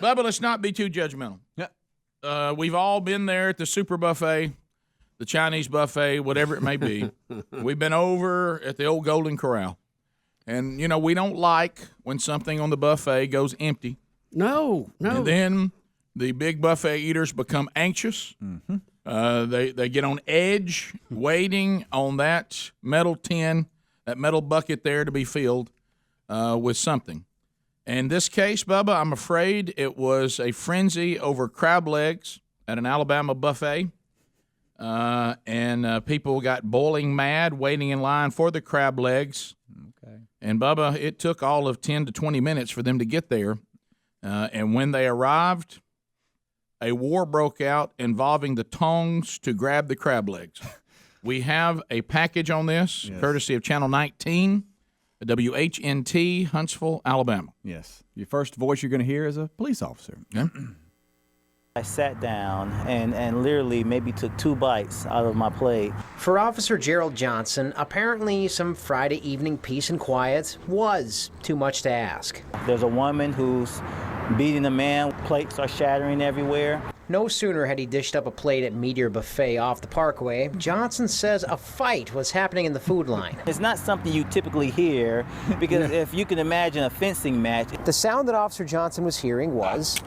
Bubba, let's not be too judgmental. Yeah. We've all been there at the super buffet, the Chinese buffet, whatever it may be. We've been over at the old Golden Corral. And, we don't like when something on the buffet goes empty. No. And then the big buffet eaters become anxious. Mm-hmm. They get on edge, waiting on that metal tin, that metal bucket there to be filled with something. In this case, Bubba, I'm afraid it was a frenzy over crab legs at an Alabama buffet. And people got boiling mad, waiting in line for the crab legs. Okay. And, Bubba, it took all of 10 to 20 minutes for them to get there. And when they arrived, a war broke out involving the tongs to grab the crab legs. We have a package on this, courtesy of Channel 19, WHNT, Huntsville, Alabama. Yes. Your first voice you're going to hear is a police officer. Yeah. I sat down and literally maybe took 2 bites out of my plate. For Officer Gerald Johnson, apparently some Friday evening peace and quiet was too much to ask. There's a woman who's beating a man, plates are shattering everywhere. No sooner had he dished up a plate at Meteor Buffet off the Parkway, Johnson says a fight was happening in the food line. It's not something you typically hear, because if you can imagine a fencing match. The sound that Officer Johnson was hearing was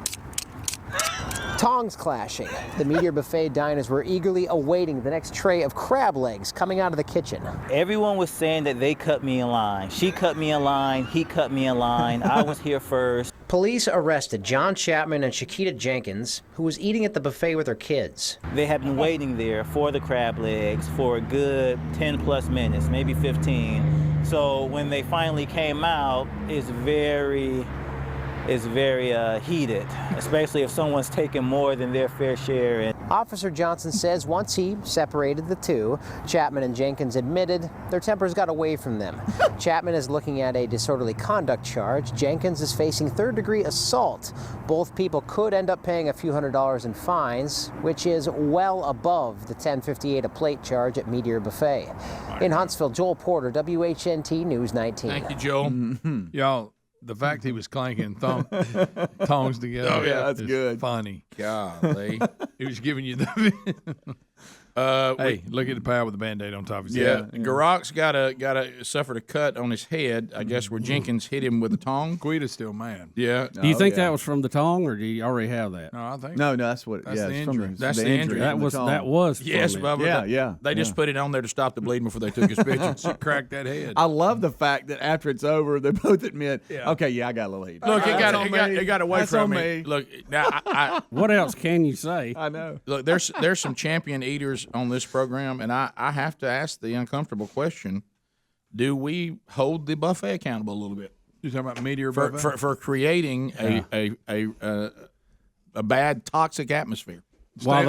tongs clashing. The Meteor Buffet diners were eagerly awaiting the next tray of crab legs coming out of the kitchen. Everyone was saying that they cut me in line. She cut me in line, he cut me in line, I was here first. Police arrested John Chapman and Shakita Jenkins, who was eating at the buffet with her kids. They had been waiting there for the crab legs for a good 10 plus minutes, maybe 15. So when they finally came out, it's very heated, especially if someone's taking more than their fair share. And Officer Johnson says once he separated the two, Chapman and Jenkins admitted their tempers got away from them. Chapman is looking at a disorderly conduct charge. Jenkins is facing third-degree assault. Both people could end up paying a few $100s in fines, which is well above the $10.58 a plate charge at Meteor Buffet. In Huntsville, Joel Porter, WHNT News 19. Thank you, Joel. Mm-hmm. Y'all, the fact he was clanking tongs together. Oh, yeah, that's good. Funny. Golly. He was giving you the. Hey, look at the power with the Band-Aid on top of his head. Garrock's suffered a cut on his head, I guess, where Jenkins hit him with a tong. Quita's still mad. Yeah. Do you think that was from the tong, or do you already have that? No, I think. No, that's what. That's the it's injury. From That's the injury. That was. Yes, from it. Bubba. They just put it on there to stop the bleeding before they took his pictures. She cracked that head. I love the fact that after it's over, they both admit, okay, I got a little heat. Look, it got away That's from on me. me. Look, now What else can you say? I know. look, there's some champion eaters on this program, and I have to ask the uncomfortable question: do we hold the buffet accountable a little bit? You talking about Meteor for Buffet? for creating a bad toxic atmosphere?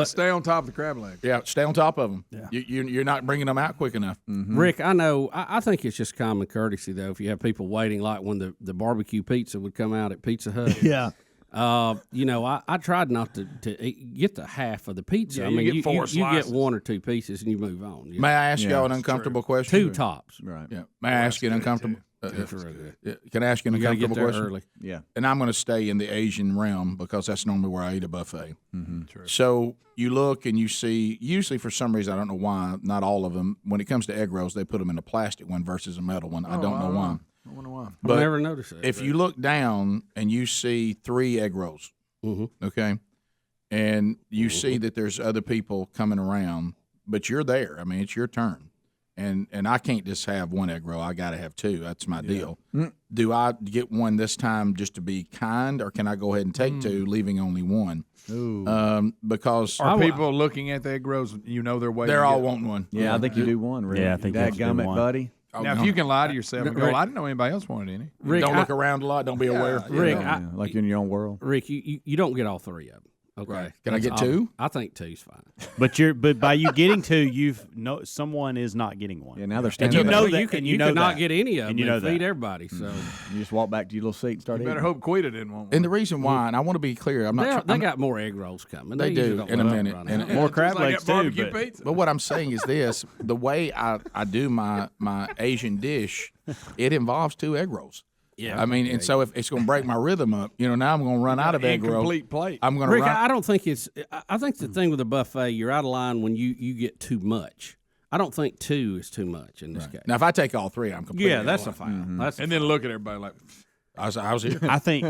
Stay on top of the crab leg. Yeah, stay on top of them. Yeah. You're not bringing them out quick enough. Mm-hmm. Rick, I know. I think it's just common courtesy, though, if you have people waiting, like when the barbecue pizza would come out at Pizza Hut. Yeah. I tried not to get the half of the pizza. Yeah, I mean, you get 4 you get slices. 1 or 2 pieces and you move on. May I ask y'all an uncomfortable question? 2 tops. Right. Yeah. May I ask you an uncomfortable? Can I ask you an You got to get uncomfortable there question? early. Yeah. And I'm going to stay in the Asian realm because that's normally where I eat a buffet. Mm-hmm. So you look and you see, usually for some reason, I don't know why, not all of them, when it comes to egg rolls, they put them in a plastic one versus a metal one. I don't know why. I wonder why. But I never noticed that. if you look down and you see 3 egg rolls, okay, and you see that there's other people coming around, but you're there. I mean, it's your turn. And I can't just have 1 egg roll. I got to have 2. That's my deal. Do I get 1 this time just to be kind, or can I go ahead and take 2, leaving only 1? Because Are people looking at the egg rolls? You know they're waiting. they're all wanting 1. Yeah, I think you do 1, Rick. Yeah, I think you have to do Dadgummit, one. buddy. Now, if you can lie to yourself and go, Rick- I didn't know anybody else wanted any. Rick, Don't look around a lot. Don't be aware. Rick, Like you're in your own world. Rick, you don't get all 3 of them. Okay. Right. Can I That's get 2? I think 2's fine. But by you getting 2, someone is not getting 1. Yeah, now they're And standing you there. know Well, that. you could, and you know could not that. get any of them And you know feed that. everybody. So You just walk back to your little seat and start You eating. better hope Quita didn't want one. And the reason why, and I want to be clear, I'm not. they got more egg rolls coming. They usually do don't in a let them minute. run And- out. and- More crab Just like legs that too. barbecue But pizza. But what I'm saying is this: the way I do my Asian dish, it involves 2 egg rolls. Yeah, I mean, and so if it's going to break my rhythm up, now I'm going to run out of egg roll. Incomplete plate. I'm going to Rick, run. I don't think it's. I think the thing with a buffet, you're out of line when you get too much. I don't think 2 is too much in this case. Now, if I take all 3, I'm completely. Yeah, that's out. a fine. That's And then look at everybody like, I was here. I think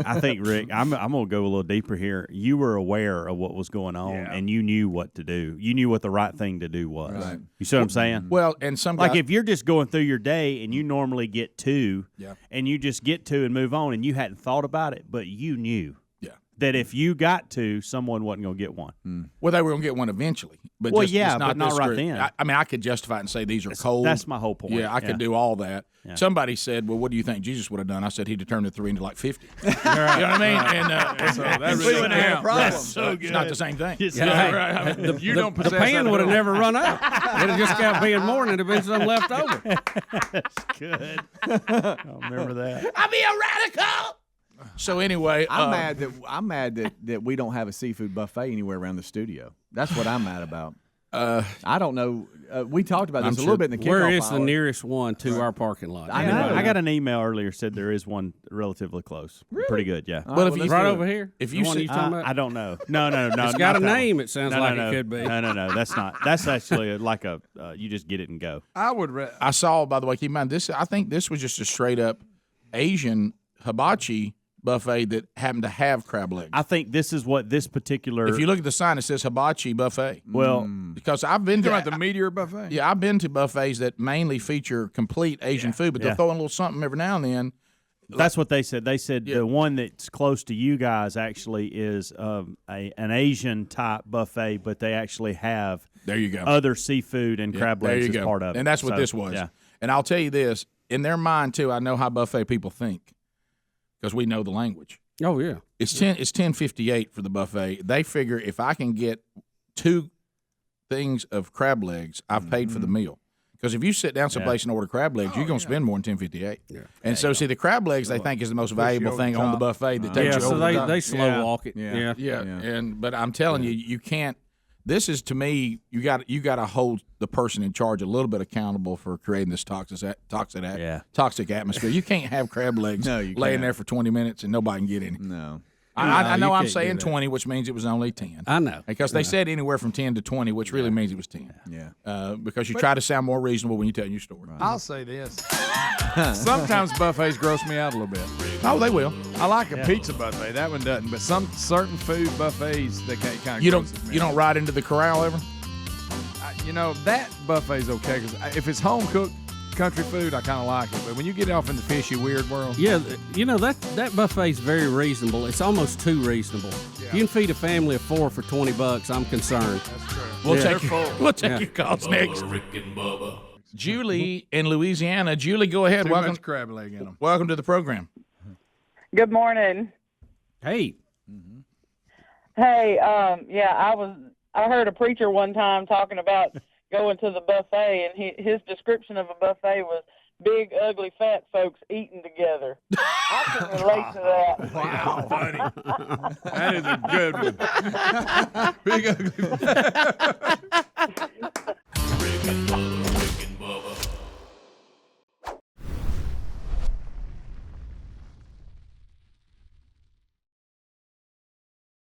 Rick, I'm gonna go a little deeper here. You were aware of what was going on, and you knew what to do. You knew what the right thing to do was. Right. You see what I'm saying? Well, and some Like guys, if you're just going through your day and you normally get 2, and you just get 2 and move on, and you hadn't thought about it, but you knew that if you got 2, someone wasn't going to get 1. well, they were going to get one eventually. But Well, just, yeah, it's not but not this right group. then. I mean, I could justify it and say these are cold. That's my whole point. Yeah, I could do all that. Yeah. Somebody said, "Well, what do you think Jesus would have done?" I said he'd have turned the 3 into like 50. You know what I mean? And so that and really wouldn't have have a problem. That's so good. It's not the same thing. right. I mean, you don't the possess pan that would have ability. never run out. It'd have just kept being more, and it'd have been some left over. Good. I remember that. I'll be a radical. So anyway, I'm mad that we don't have a seafood buffet anywhere around the studio. That's what I'm mad about. I don't know. We talked about this a little bit in the kickoff Where is the hour. nearest one to our parking lot? I know. I got an email earlier said there is one relatively close. Really? Pretty good, yeah. Well, if you right over here. if The you one see- you talking about? I don't know. No. It's got a not that name. one. It sounds No, like no, it could be. No. That's not. That's actually like a. You just get it and go. I would. I saw, by the way, keep in mind this. I think this was just a straight up Asian hibachi buffet that happened to have crab legs. I think this is what this particular. If you look at the sign, it says hibachi buffet. well, Because I've been Talking to about the meteor buffet. yeah, I've been to buffets that mainly feasure complete Asian food, but they'll Yeah. throw in a little something every now and then. that's what they said. They said the one that's close to you guys actually is an Asian type buffet, but they actually have There you go. other seafood and crab there legs you as go. part of it. And that's what So, this was. Yeah. And I'll tell you this, in their mind too, I know how buffet people think because we know the language. Oh yeah. It's 10.58 for the buffet. They figure if I can get 2 things of crab legs, I've paid for the meal. Because if you sit down someplace and order crab legs, you're going to spend more than $10.58. Yeah. And so, see, the crab legs they think is the most valuable thing on the buffet that takes Yeah. you So over the top. they slow walk it. Yeah. Yeah. But I'm telling you, you can't. This is to me, you got to hold the person in charge a little bit accountable for creating this toxic atmosphere. You can't have crab legs No, you laying can't. there for 20 minutes and nobody can get any. No. I know you I'm can't do saying that. 20, which means it was only 10. I know. Because they said anywhere from 10 to 20, which really means it was 10. Yeah. Because you try to sound more reasonable when you tell your story. I'll say this. Sometimes buffets gross me out a little bit. Oh, they will. I like a pizza buffet. That one doesn't. But some certain food buffets, they kind of You don't ride into the corral ever? that buffet's okay because if it's home cooked country food, I kind of like it. But when you get off in the fishy weird world, Yeah, that buffet's very reasonable. It's almost too reasonable. If you can feed a family of 4 for $20, I'm concerned. that's true. We'll take your calls next. Julie in Louisiana. Julie, go ahead. Too Welcome. much crab leg in them. Welcome to the program. Good morning. Hey, Hey, I heard a preacher one time talking about going to the buffet, and his description of a buffet was big, ugly, fat folks eating together. I can relate to that. Wow, buddy. That is a good one. Big ugly.